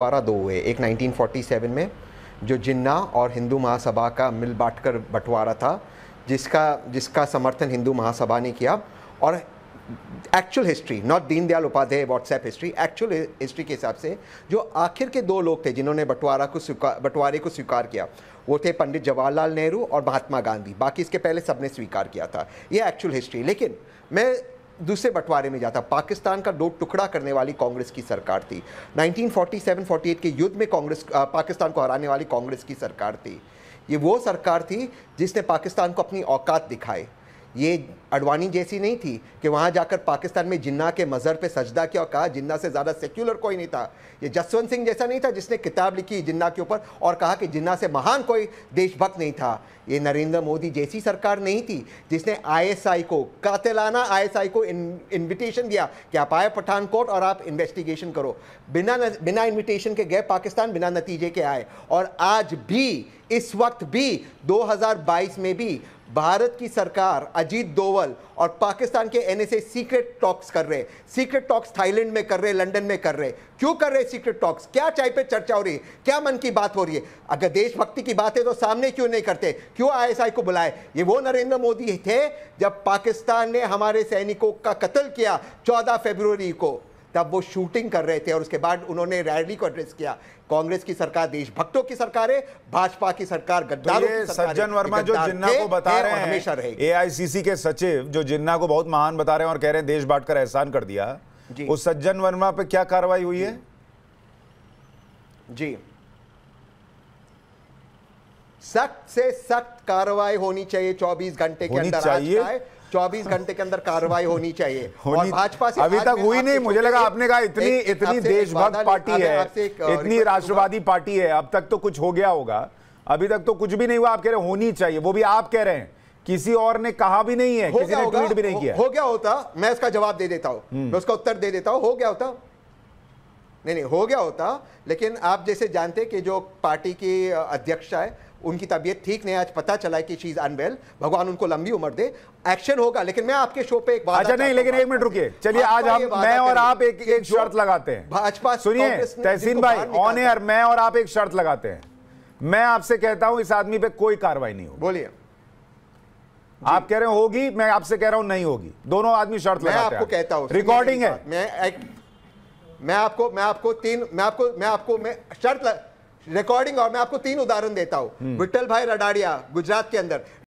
बंटवारा दो हुए, एक 1947 में जो जिन्ना और हिंदू महासभा का मिल बांटकर बंटवारा था, जिसका समर्थन हिंदू महासभा ने किया। और actual history, not Deendayal Upadhyay WhatsApp history, actual history के हिसाब से जो आखिर के दो लोग थे जिन्होंने बंटवारे को स्वीकार किया, वो थे पंडित जवाहरलाल नेहरू और महात्मा गांधी। बाकी इसके पहले सबने स्वीकार किया था, ये एक्चुअल हिस्ट्री। लेकिन मैं दूसरे बंटवारे में जाता, पाकिस्तान का दो टुकड़ा करने वाली कांग्रेस की सरकार थी। 1947-48 के युद्ध में पाकिस्तान को हराने वाली कांग्रेस की सरकार थी। ये वो सरकार थी जिसने पाकिस्तान को अपनी औकात दिखाई। ये अडवाणी जैसी नहीं थी कि वहाँ जाकर पाकिस्तान में जिन्ना के मज़हर पे सजदा किया और कहा जिन्ना से ज़्यादा सेक्युलर कोई नहीं था। ये जसवंत सिंह जैसा नहीं था जिसने किताब लिखी जिन्ना के ऊपर और कहा कि जिन्ना से महान कोई देशभक्त नहीं था। ये नरेंद्र मोदी जैसी सरकार नहीं थी जिसने आईएसआई को, कातिलाना आईएसआई को इन्विटेशन दिया कि आप आए पठानकोट और आप इन्वेस्टिगेशन करो। बिना इन्विटेशन के गए पाकिस्तान, बिना नतीजे के आए। और आज भी, इस वक्त भी 2022 में भी भारत की सरकार, अजीत डोवल और पाकिस्तान के एनएसए सीक्रेट टॉक्स कर रहे हैं। सीक्रेट टॉक्स थाईलैंड में कर रहे, लंदन में कर रहे। क्यों कर रहे सीक्रेट टॉक्स? क्या चाय पे चर्चा हो रही है? क्या मन की बात हो रही है? अगर देशभक्ति की बात है तो सामने क्यों नहीं करते? क्यों आईएसआई को बुलाए? ये वो नरेंद्र मोदी थे जब पाकिस्तान ने हमारे सैनिकों का कत्ल किया 14 फरवरी को, तब वो शूटिंग कर रहे थे और उसके बाद उन्होंने रैली को एड्रेस किया। कांग्रेस की सरकार देशभक्तों की सरकार है, भाजपा की सरकार गद्दारों की सरकार है। सज्जन वर्मा जो जिन्ना को बता रहे हैं, हमेशा रहेगी। एआईसीसी के सचिव जो जिन्ना को बहुत महान बता रहे हैं और कह रहे हैं देश बांटकर एहसान कर दिया, उस सज्जन वर्मा पे क्या कार्रवाई हुई है? जी, सख्त से सख्त कार्रवाई होनी चाहिए। 24 घंटे के अंदर 24 घंटे के अंदर कार्रवाई होनी चाहिए। और भाजपा से अभी तक हुई नहीं। मुझे लगा आपने कहा इतनी देशभक्त पार्टी है, इतनी राष्ट्रवादी पार्टी है, अब तक तो कुछ हो गया होगा। अभी तक तो कुछ भी नहीं हुआ। आप कह रहे होनी चाहिए, वो भी आप कह रहे हैं, किसी और ने कहा भी नहीं है, किसी ने ट्वीट भी नहीं किया। हो गया होता, मैं इसका जवाब दे देता हूं, मैं उसका उत्तर दे देता हूं। हो गया होता, नहीं हो गया होता। लेकिन आप जैसे जानते कि जो पार्टी की अध्यक्ष है उनकी तबीयत ठीक नहीं, आज पता चला है कि शी इज अनवेल, भगवान उनको लंबी उम्र दे। एक्शन होगा, लेकिन मैं आपके शो पे एक बात, अच्छा नहीं, लेकिन एक मिनट रुकिए, चलिए आज हम, मैं और आप एक शर्त लगाते हैं। भाजपा, सुनिए तहसीन भाई, ऑन एयर मैं और आप एक शर्त लगाते हैं। मैं आपसे कहता हूं इस आदमी पे कोई कार्रवाई नहीं होगी। बोलिए। आप कह रहे हो होगी, मैं आपसे कह रहा हूं नहीं होगी। दोनों आदमी शर्त लगाते हैं। मैं आपको कहता हूं, रिकॉर्डिंग है। मैं शर्त रिकॉर्डिंग, और मैं आपको 3 उदाहरण देता हूं। विट्ठल भाई रडाड़िया गुजरात के अंदर